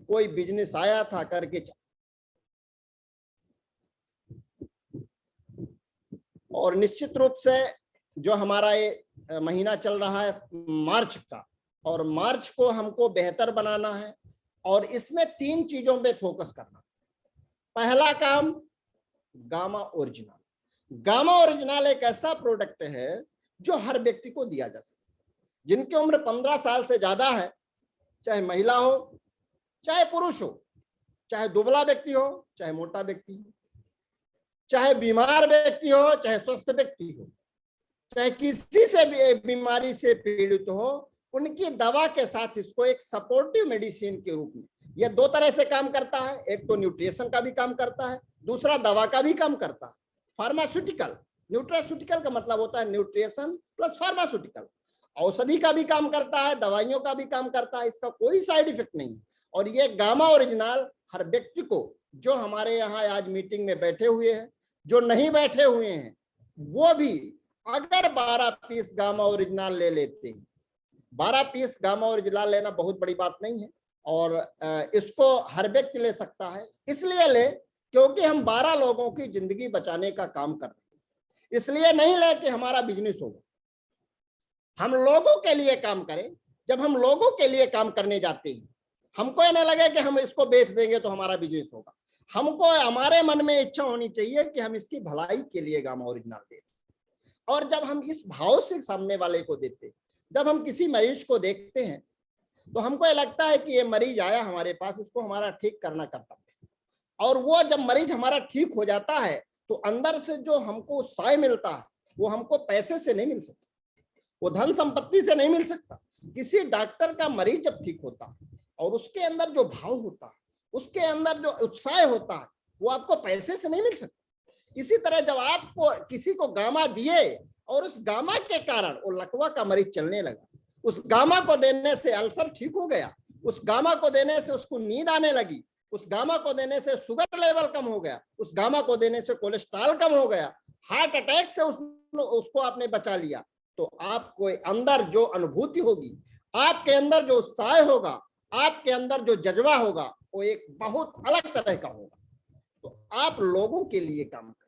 कोई बिजनेस आया था करके, और निश्चित रूप से जो हमारा ये महीना चल रहा है मार्च का, और मार्च को हमको बेहतर बनाना है और इसमें 3 चीजों पे फोकस करना। पहला काम गामा ओरिजिनल। गामा ओरिजिनल एक ऐसा प्रोडक्ट है जो हर व्यक्ति को दिया जा सकता है। जिनकी उम्र 15 साल से ज्यादा है, चाहे महिला हो चाहे पुरुष हो, चाहे दुबला व्यक्ति हो चाहे मोटा व्यक्ति हो, चाहे बीमार व्यक्ति हो चाहे स्वस्थ व्यक्ति हो, चाहे किसी से भी बीमारी से पीड़ित हो, उनकी दवा के साथ इसको एक सपोर्टिव मेडिसिन के रूप में यह 2 तरह से काम करता है। एक तो न्यूट्रिशन का भी काम करता है, दूसरा दवा का भी काम करता है। फार्मास्यूटिकल, न्यूट्रास्यूटिकल का मतलब होता है न्यूट्रिशन प्लस फार्मास्यूटिकल। औषधि का भी काम करता है, दवाइयों का भी काम करता है, इसका कोई साइड इफेक्ट नहीं है। और ये गामा ओरिजिनल हर व्यक्ति को, जो हमारे यहाँ आज मीटिंग में बैठे हुए हैं, जो नहीं बैठे हुए हैं, वो भी अगर 12 पीस गामा ओरिजिनल ले लेते हैं, 12 पीस गामा ओरिजिनल लेना बहुत बड़ी बात नहीं है और इसको हर व्यक्ति ले सकता है। इसलिए ले क्योंकि हम 12 लोगों की जिंदगी बचाने का काम कर रहे हैं। इसलिए नहीं ले कि हमारा बिजनेस होगा, हम लोगों के लिए काम करें। जब हम लोगों के लिए काम करने जाते हैं, हमको ये नहीं लगे कि हम इसको बेच देंगे तो हमारा बिजनेस होगा। हमको हमारे मन में इच्छा होनी चाहिए कि हम इसकी भलाई के लिए गामा ओरिजिनल दें। और जब हम इस भाव से सामने वाले को देते हैं, जब हम किसी मरीज को देखते हैं तो हमको ये लगता है कि ये मरीज आया हमारे पास, इसको हमारा ठीक करना कर्तव्य है। और वो जब मरीज हमारा ठीक हो जाता है तो अंदर से जो हमको उत्साह मिलता है वो हमको पैसे से नहीं मिल सकता, वो धन संपत्ति से नहीं मिल सकता। किसी डॉक्टर का मरीज जब ठीक होता है और उसके अंदर जो भाव होता है, उसके अंदर जो उत्साह होता है, वो आपको पैसे से नहीं मिल सकता। इसी तरह जब आपको किसी को गामा दिए और उस गामा के कारण वो लकवा का मरीज चलने लगा, उस गामा को देने से अल्सर ठीक हो गया, उस गामा को देने से उसको नींद आने लगी, उस गामा को देने से शुगर लेवल कम हो गया, उस गामा को देने से कोलेस्ट्रॉल कम हो गया, हार्ट अटैक से उसको आपने बचा लिया, तो आपको अंदर जो अनुभूति होगी, आपके अंदर जो उत्साह होगा, आपके अंदर जो जज्बा होगा, वो एक बहुत अलग तरह का होगा। तो आप लोगों के लिए काम करें।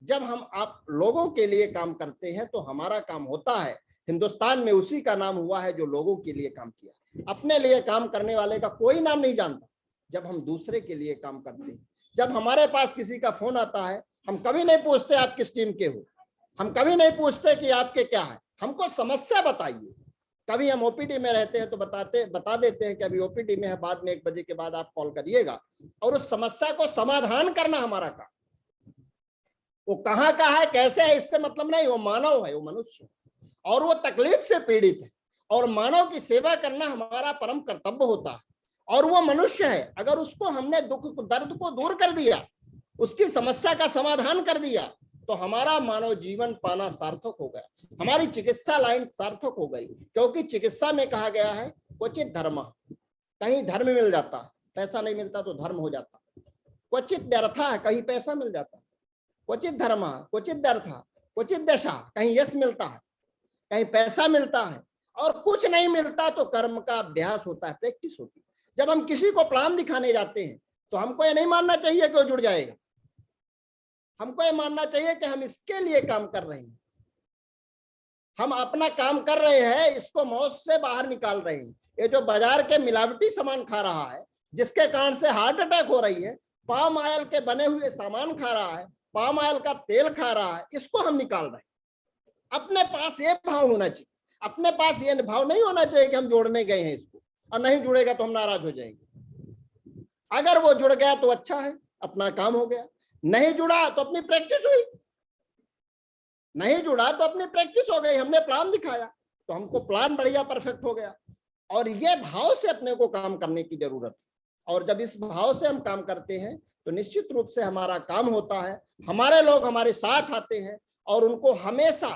जब हम आप लोगों के लिए काम करते हैं तो हमारा काम होता है। हिंदुस्तान में उसी का नाम हुआ है जो लोगों के लिए काम किया। अपने लिए काम करने वाले का कोई नाम नहीं जानता। जब हम दूसरे के लिए काम करते हैं, जब हमारे पास किसी का फोन आता है, हम कभी नहीं पूछते आप किस टीम के हो, हम कभी नहीं पूछते कि आपके क्या है, हमको समस्या बताइए। कभी हम ओपीडी में रहते हैं तो बता देते हैं कि अभी ओपीडी में है, बाद में 1 बजे के बाद आप कॉल करिएगा, और उस समस्या को समाधान करना हमारा काम। वो कहाँ का है, कैसे है, इससे मतलब नहीं। वो मानव है, वो मनुष्य है और वो तकलीफ से पीड़ित है, और मानव की सेवा करना हमारा परम कर्तव्य होता है। और वो मनुष्य है, अगर उसको हमने दुख दर्द को दूर कर दिया, उसकी समस्या का समाधान कर दिया, तो हमारा मानव जीवन पाना सार्थक हो गया, हमारी चिकित्सा लाइन सार्थक हो गई। क्योंकि चिकित्सा में कहा गया है क्वचित धर्म, कहीं धर्म मिल जाता है, पैसा नहीं मिलता तो धर्म हो जाता है। क्वचित व्यर्था है, कहीं पैसा मिल जाता है। क्वचित धर्म, क्वचित व्यर्था, क्वचित दशा, कहीं यश मिलता है, कहीं पैसा मिलता है, और कुछ नहीं मिलता तो कर्म का अभ्यास होता है, प्रैक्टिस होती है। जब हम किसी को प्लान दिखाने जाते हैं तो हमको ये नहीं मानना चाहिए कि वो जुड़ जाएगा, हमको ये मानना चाहिए कि हम इसके लिए काम कर रहे हैं, हम अपना काम कर रहे हैं, इसको मौत से बाहर निकाल रहे हैं। ये जो बाजार के मिलावटी सामान खा रहा है, जिसके कारण से हार्ट अटैक हो रही है, पाम ऑयल के बने हुए सामान खा रहा है, पाम ऑयल का तेल खा रहा है, इसको हम निकाल रहे हैं। अपने पास ये भाव होना चाहिए, अपने पास ये भाव नहीं होना चाहिए कि हम जोड़ने गए हैं इसको, और नहीं जुड़ेगा तो हम नाराज हो जाएंगे। अगर वो जुड़ गया तो अच्छा है, अपना काम हो गया, नहीं जुड़ा तो अपनी प्रैक्टिस हुई, नहीं जुड़ा तो अपनी प्रैक्टिस हो गई, हमने प्लान दिखाया तो हमको प्लान बढ़िया परफेक्ट हो गया। और ये भाव से अपने को काम करने की जरूरत है। और जब इस भाव से हम काम करते हैं तो निश्चित रूप से हमारा काम होता है, हमारे लोग हमारे साथ आते हैं और उनको हमेशा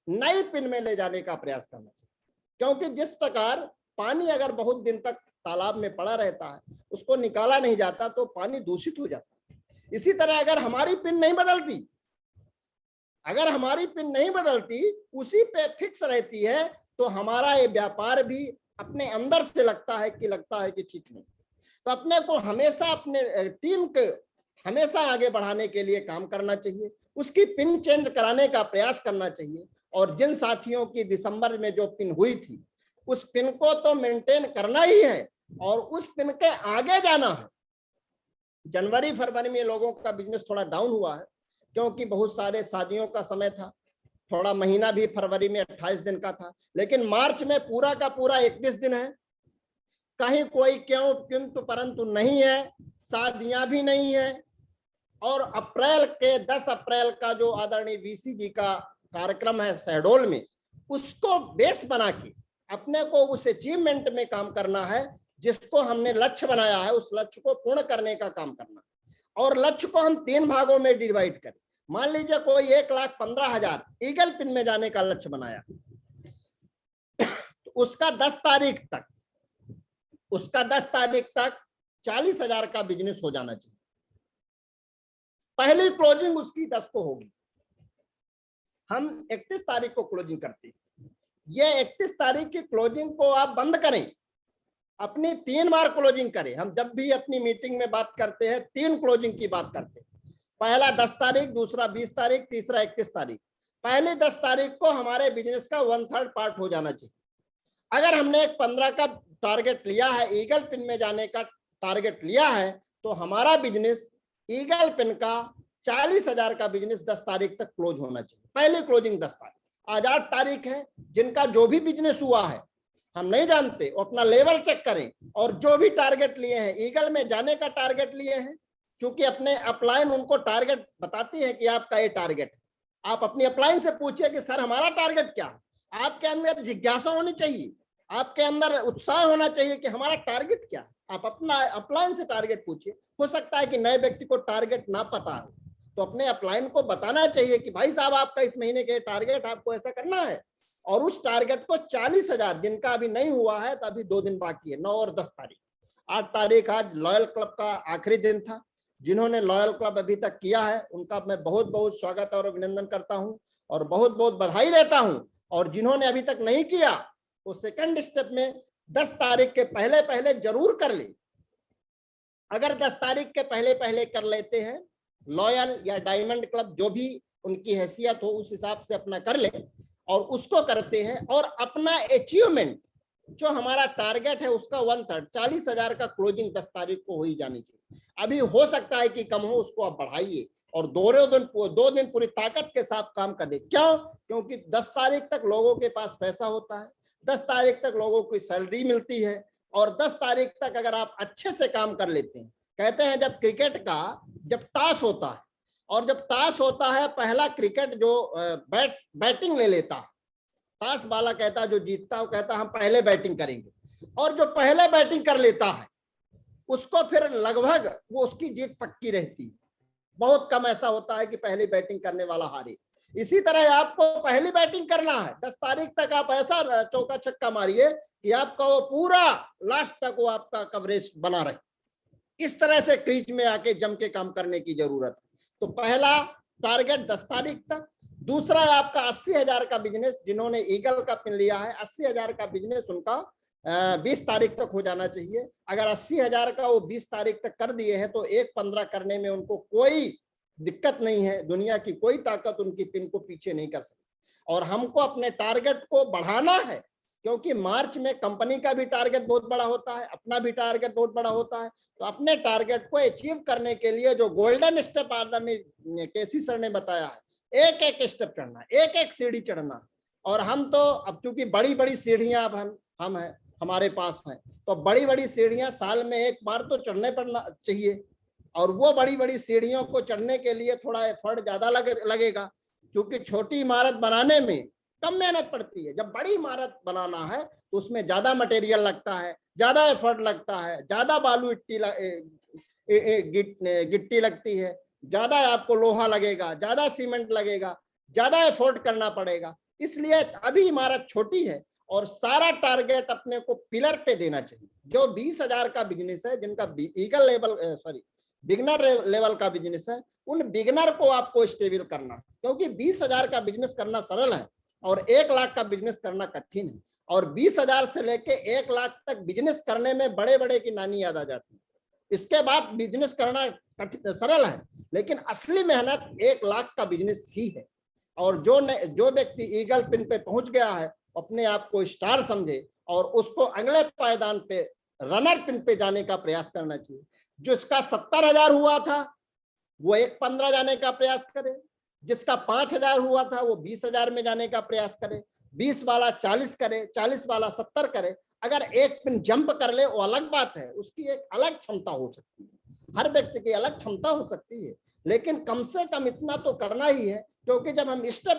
नई पिन में ले जाने का प्रयास करना चाहिए। क्योंकि जिस प्रकार पानी अगर बहुत दिन तक तालाब में पड़ा रहता है, उसको निकाला नहीं जाता तो पानी दूषित हो जाता है। इसी तरह अगर हमारी पिन नहीं बदलती, अगर हमारी पिन नहीं बदलती, उसी पे फिक्स रहती है, तो हमारा ये व्यापार भी अपने अंदर से लगता है कि ठीक नहीं। तो अपने को हमेशा अपने टीम के हमेशा आगे बढ़ाने के लिए काम करना चाहिए, उसकी पिन चेंज कराने का प्रयास करना चाहिए। और जिन साथियों की दिसंबर में जो पिन हुई थी, उस पिन को तो मेंटेन करना ही है और उस पिन के आगे जाना है। जनवरी फरवरी में लोगों का बिजनेस थोड़ा डाउन हुआ है क्योंकि बहुत सारे शादियों का समय था, थोड़ा महीना भी फरवरी में 28 दिन का था, लेकिन मार्च में पूरा का पूरा 31 दिन है। कहीं कोई क्यों किंतु परंतु नहीं है, शादियां भी नहीं है। और अप्रैल के 10 अप्रैल का जो आदरणीय वीसी जी का कार्यक्रम है शहडोल में, उसको बेस बना के अपने को उस अचीवमेंट में काम करना है जिसको हमने लक्ष्य बनाया है, उस लक्ष्य को पूर्ण करने का काम करना है। और लक्ष्य को हम 3 भागों में डिवाइड करें। मान लीजिए कोई 1,15,000 ईगल पिन में जाने का लक्ष्य बनाया, तो उसका 10 तारीख तक 40,000 का बिजनेस हो जाना चाहिए। पहली क्लोजिंग उसकी 10 को होगी। हम 31 तारीख को क्लोजिंग करते हैं। ये 31 तारीख की क्लोजिंग को आप बंद करें, अपनी 3 बार क्लोजिंग करें। हम जब भी अपनी मीटिंग में बात करते हैं 3 क्लोजिंग की बात करते हैं। पहला 10 तारीख, दूसरा 20 तारीख, तीसरा 31 तारीख। पहले 10 तारीख को हमारे बिजनेस का 1/3 पार्ट हो जाना चाहिए। अगर हमने एक 15 का टारगेट लिया है, ईगल पिन में जाने का टारगेट लिया है, तो हमारा बिजनेस ईगल पिन का 40,000 का बिजनेस 10 तारीख तक क्लोज होना चाहिए। पहली क्लोजिंग 10 तारीख। आज 8 तारीख है, जिनका जो भी बिजनेस हुआ है हम नहीं जानते, वो अपना लेवल चेक करें और जो भी टारगेट लिए हैं, ईगल में जाने का टारगेट लिए हैं, क्योंकि अपने अपलाइन उनको टारगेट बताती है कि आपका ये टारगेट है। आप अपनी अपलाइन से पूछिए कि सर हमारा टारगेट क्या है। आपके अंदर जिज्ञासा होनी चाहिए, आपके अंदर उत्साह होना चाहिए कि हमारा टारगेट क्या है। आप अपना अपलाइन से टारगेट पूछिए। हो सकता है कि नए व्यक्ति को टारगेट ना पता हो, तो अपने अपलाइन को बताना चाहिए कि भाई साहब आपका इस महीने के टारगेट, आपको ऐसा करना है। और उस टारगेट को 40,000, जिनका अभी नहीं हुआ है तो अभी 2 दिन बाकी है, 9 और 10 तारीख। 8 तारीख आज लॉयल क्लब का आखिरी दिन था। जिन्होंने लॉयल क्लब अभी तक किया है उनका मैं बहुत बहुत स्वागत और अभिनंदन करता हूं और बहुत बहुत बधाई देता हूं। और जिन्होंने अभी तक नहीं किया वो सेकंड स्टेप में 10 तारीख के पहले पहले जरूर कर ले। अगर 10 तारीख के पहले पहले कर लेते हैं, लॉयल या डायमंड क्लब जो भी उनकी हैसियत हो उस हिसाब से अपना कर ले और उसको करते हैं और अपना अचीवमेंट जो हमारा टारगेट है उसका 1/3 40,000 का क्लोजिंग 10 तारीख को हो ही जानी चाहिए। अभी हो सकता है कि कम हो, उसको आप बढ़ाइए और 2 दिन पूरी ताकत के साथ काम करें। क्यों? क्योंकि 10 तारीख तक लोगों के पास पैसा होता है, 10 तारीख तक लोगों को सैलरी मिलती है और 10 तारीख तक अगर आप अच्छे से काम कर लेते हैं। कहते हैं जब क्रिकेट का जब टॉस होता है और जब टॉस होता है, पहला क्रिकेट जो बैटिंग ले लेता है, टॉस वाला कहता है जो जीतता है वो कहता है हम पहले बैटिंग करेंगे, और जो पहले बैटिंग कर लेता है उसको फिर लगभग वो उसकी जीत पक्की रहती है। बहुत कम ऐसा होता है कि पहली बैटिंग करने वाला हारे। इसी तरह आपको पहली बैटिंग करना है। 10 तारीख तक आप ऐसा चौका छक्का मारिए कि आपका वो पूरा लास्ट तक वो आपका कवरेज बना रहे। इस तरह से क्रीज में आके जम के काम करने की जरूरत है। तो पहला टारगेट 10 तारीख तक। दूसरा है आपका 80,000 का बिजनेस। जिन्होंने ईगल का पिन लिया है 80,000 का बिजनेस उनका 20 तारीख तक हो जाना चाहिए। अगर 80,000 का वो 20 तारीख तक कर दिए हैं तो 1/15 करने में उनको कोई दिक्कत नहीं है। दुनिया की कोई ताकत उनकी पिन को पीछे नहीं कर सकती। और हमको अपने टारगेट को बढ़ाना है, क्योंकि मार्च में कंपनी का भी टारगेट बहुत बड़ा होता है, अपना भी टारगेट बहुत बड़ा होता है। तो अपने टारगेट को अचीव करने के लिए जो गोल्डन स्टेप आदमी केसी सर ने बताया है, एक एक स्टेप चढ़ना, एक एक सीढ़ी चढ़ना। और हम तो अब चूंकि बड़ी बड़ी सीढ़ियां अब हम हैं, हमारे पास हैं, तो बड़ी बड़ी सीढ़ियां साल में एक बार तो चढ़ने पड़ना चाहिए। और वो बड़ी बड़ी सीढ़ियों को चढ़ने के लिए थोड़ा एफर्ट ज्यादा लगेगा, क्योंकि छोटी इमारत बनाने में कम मेहनत पड़ती है। जब बड़ी इमारत बनाना है तो उसमें ज्यादा मटेरियल लगता है, ज्यादा एफर्ट लगता है, ज्यादा बालू गिट्टी लगती है, ज्यादा आपको लोहा लगेगा, ज्यादा सीमेंट लगेगा, ज्यादा एफर्ट करना पड़ेगा। इसलिए अभी इमारत छोटी है और सारा टारगेट अपने को पिलर पे देना चाहिए। जो 20,000 का बिजनेस है, जिनका ईगल लेवल बिगनर लेवल का बिजनेस है, उन बिगनर को आपको स्टेबल करना है। क्योंकि 20,000 का बिजनेस करना सरल है और 1 लाख का बिजनेस करना कठिन है। और 20,000 से लेके 1 लाख तक बिजनेस करने में बड़े बड़े की नानी याद आ जाती है। इसके बाद बिजनेस करना कठिन सरल है, लेकिन असली मेहनत 1 लाख का बिजनेस ही है। और जो व्यक्ति ईगल पिन पे पहुंच गया है, अपने आप को स्टार समझे और उसको अगले पायदान पे रनर पिन पे जाने का प्रयास करना चाहिए। जो इसका 70,000 हुआ था वो 1.15 जाने का प्रयास करे, जिसका 5,000 हुआ था वो 20,000 में जाने का प्रयास करे, 20 वाला 40 करे, 40 वाला 70 करे। अगर एक पिन जंप कर ले वो अलग बात है, उसकी एक अलग क्षमता हो सकती है, हर व्यक्ति की अलग क्षमता हो सकती है, लेकिन कम से कम इतना तो करना ही है, क्योंकि जब हम स्टेप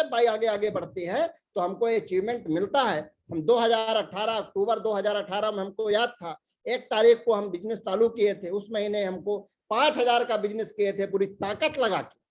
बाय आगे आगे बढ़ते हैं तो हमको अचीवमेंट मिलता है। हम 2018 अक्टूबर 2018 में हमको याद था 1 तारीख को हम बिजनेस चालू किए थे, उस महीने हमको 5,000 का बिजनेस किए थे पूरी ताकत लगा के।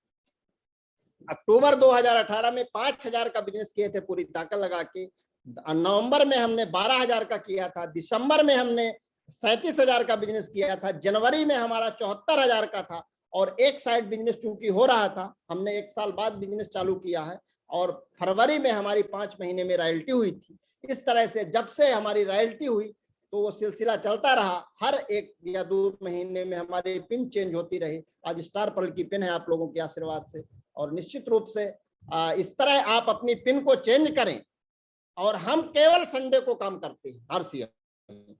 अक्टूबर 2018 में 5,000 का बिजनेस किए थे पूरी ताकत लगा के। नवंबर में हमने 12,000 का किया था, दिसंबर में हमने 37,000 का बिजनेस किया था, जनवरी में हमारा 74,000 का था। और एक साइड बिजनेस चूंकि हो रहा था, हमने 1 साल बाद बिजनेस चालू किया है और फरवरी में हमारी 5 महीने में रॉयल्टी हुई थी। इस तरह से जब से हमारी रॉयल्टी हुई तो वो सिलसिला चलता रहा, हर 1 या 2 महीने में हमारी पिन चेंज होती रही। आज स्टार पर्ल की पिन है आप लोगों के आशीर्वाद से। और निश्चित रूप से इस तरह आप अपनी पिन को चेंज करें। और हम केवल संडे को काम करते हैं, हर सीएम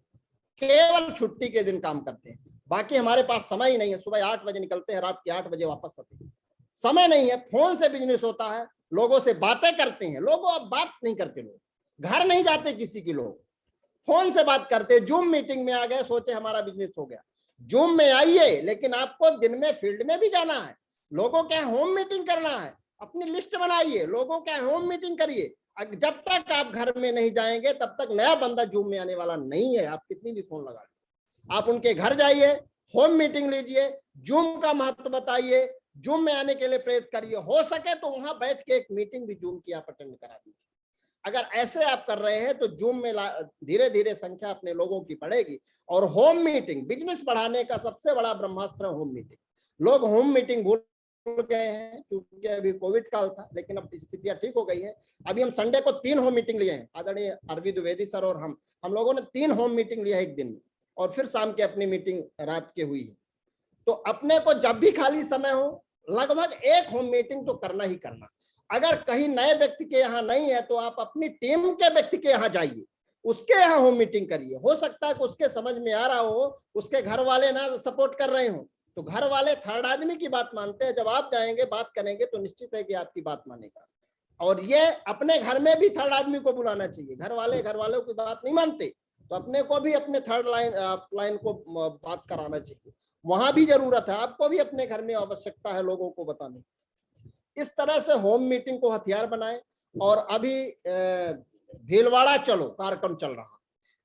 केवल छुट्टी के दिन काम करते हैं, बाकी हमारे पास समय ही नहीं है। सुबह 8 बजे निकलते हैं, रात के 8 बजे वापस आते हैं, समय नहीं है। फोन से बिजनेस होता है, लोगों से बातें करते हैं। लोगों अब बात नहीं करते, लोग घर नहीं जाते किसी की, लोग फोन से बात करते। जूम मीटिंग में आ गए, सोचे हमारा बिजनेस हो गया। जूम में आइए, लेकिन आपको दिन में फील्ड में भी जाना है, लोगों के होम मीटिंग करना है। अपनी लिस्ट बनाइए, लोगों के होम मीटिंग करिए। जब तक आप घर में नहीं जाएंगे तब तक नया बंदा जूम में आने वाला नहीं है, आप कितनी भी फोन लगा लें। आप उनके घर जाइए, होम मीटिंग लीजिए, जूम का महत्व बताइए, जूम में आने के लिए प्रेरित करिए। हो सके तो वहां बैठ के एक मीटिंग भी जूम की आप अटेंड करा दीजिए। अगर ऐसे आप कर रहे हैं तो जूम में धीरे धीरे संख्या अपने लोगों की बढ़ेगी। और होम मीटिंग बिजनेस बढ़ाने का सबसे बड़ा ब्रह्मास्त्र होम मीटिंग। लोग होम मीटिंग भूल गए हैं, क्योंकि अभी कोविड काल था, लेकिन अब स्थितियां ठीक हो गई है। अभी हम संडे को 3 होम मीटिंग लिए हैं, आदरणीय अरविंद द्विवेदी सर और हम लोगों ने 3 होम मीटिंग लिया है एक दिन में, और फिर शाम की अपनी मीटिंग रात के हुई है। तो अपने को जब भी खाली समय हो लगभग 1 होम मीटिंग तो करना ही करना। अगर कहीं नए व्यक्ति के यहाँ नहीं है तो आप अपनी टीम के व्यक्ति के यहाँ जाइए, उसके यहाँ होम मीटिंग करिए। हो सकता है कि उसके समझ में आ रहा हो, उसके घर वाले ना सपोर्ट कर रहे हो, तो घर वाले थर्ड आदमी की बात मानते हैं। जब आप जाएंगे बात करेंगे तो निश्चित है कि आपकी बात मानेगा। और ये अपने घर में भी थर्ड आदमी को बुलाना चाहिए। घर वालों की बात नहीं मानते तो अपने को भी अपने थर्ड लाइन को बात कराना चाहिए। वहां भी जरूरत है, आपको भी अपने घर में आवश्यकता है लोगों को बताने। इस तरह से होम मीटिंग को हथियार बनाएं। और अभी भीलवाड़ा चलो कार्यक्रम चल रहा।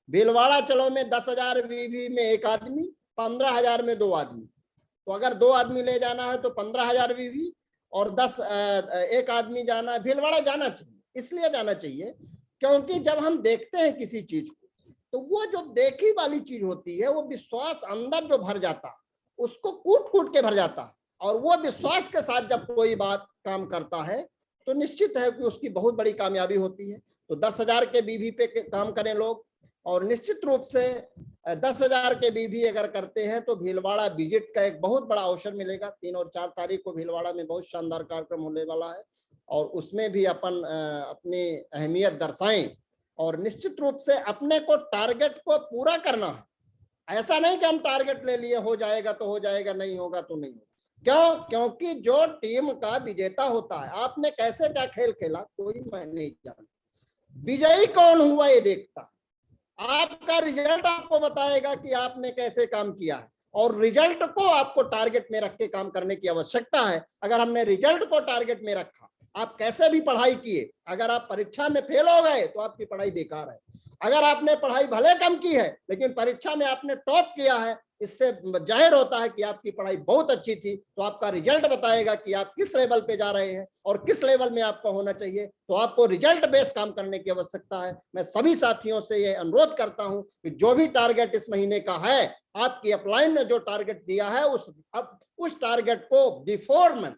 भीलवाड़ा चलो में 10,000 वीवी में 1 आदमी, 15,000 में 2 आदमी। तो अगर 2 आदमी ले जाना है तो 15,000 वीवी, और 1 आदमी जाना है। भीलवाड़ा जाना चाहिए, इसलिए जाना चाहिए क्योंकि जब हम देखते हैं किसी चीज को तो वो जो देखी वाली चीज होती है, वो विश्वास अंदर जो भर जाता है उसको कूट कूट के भर जाता है। और वो विश्वास के साथ जब कोई बात काम करता है तो निश्चित है कि उसकी बहुत बड़ी कामयाबी होती है। तो 10,000 के बीवी पे काम करें लोग, और निश्चित रूप से 10,000 के बीवी अगर करते हैं तो भीलवाड़ा विजिट का एक बहुत बड़ा अवसर मिलेगा। 3 और 4 तारीख को भीलवाड़ा में बहुत शानदार कार्यक्रम होने वाला है, और उसमें भी अपन अपनी अहमियत दर्शाएं। और निश्चित रूप से अपने को टारगेट को पूरा करना है। ऐसा नहीं कि हम टारगेट ले लिए, हो जाएगा तो हो जाएगा, नहीं होगा तो नहीं होगा। क्यों? क्योंकि जो टीम का विजेता होता है, आपने कैसे क्या खेल खेला कोई मैं नहीं जानता, विजयी कौन हुआ ये देखता है। आपका रिजल्ट आपको बताएगा कि आपने कैसे काम किया है, और रिजल्ट को आपको टारगेट में रख के काम करने की आवश्यकता है। अगर हमने रिजल्ट को टारगेट में रखा, आप कैसे भी पढ़ाई किए, अगर आप परीक्षा में फेल हो गए तो आपकी पढ़ाई बेकार है। अगर आपने पढ़ाई भले कम की है लेकिन परीक्षा में आपने टॉप किया है, इससे जाहिर होता है कि आपकी पढ़ाई बहुत अच्छी थी। तो आपका रिजल्ट बताएगा कि आप किस लेवल पे जा रहे हैं और किस लेवल में आपका होना चाहिए। तो आपको रिजल्ट बेस्ड काम करने की आवश्यकता है। मैं सभी साथियों से ये अनुरोध करता हूं कि जो भी टारगेट इस महीने का है, आपकी अपलाइन ने जो टारगेट दिया है उस टारगेट को बिफोर मंथ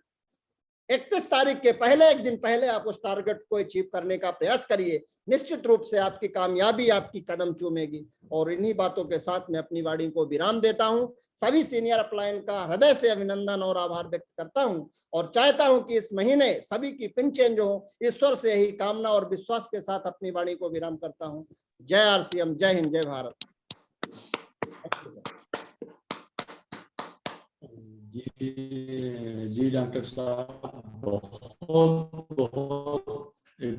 31 तारीख के पहले, एक दिन पहले आप उस टारगेट को अचीव करने का प्रयास करिए। निश्चित रूप से आपकी कामयाबी आपकी कदम चूमेगी। और इन्हीं बातों के साथ मैं अपनी वाणी को विराम देता हूं। सभी सीनियर अपलाइन का हृदय से अभिनंदन और आभार व्यक्त करता हूं और चाहता हूं कि इस महीने सभी की पिन चेंज हो। ईश्वर से यही कामना और विश्वास के साथ अपनी वाणी को विराम करता हूं। जय आरसीएम, जय हिंद, जय भारत। जी डॉक्टर साहब, बहुत बहुत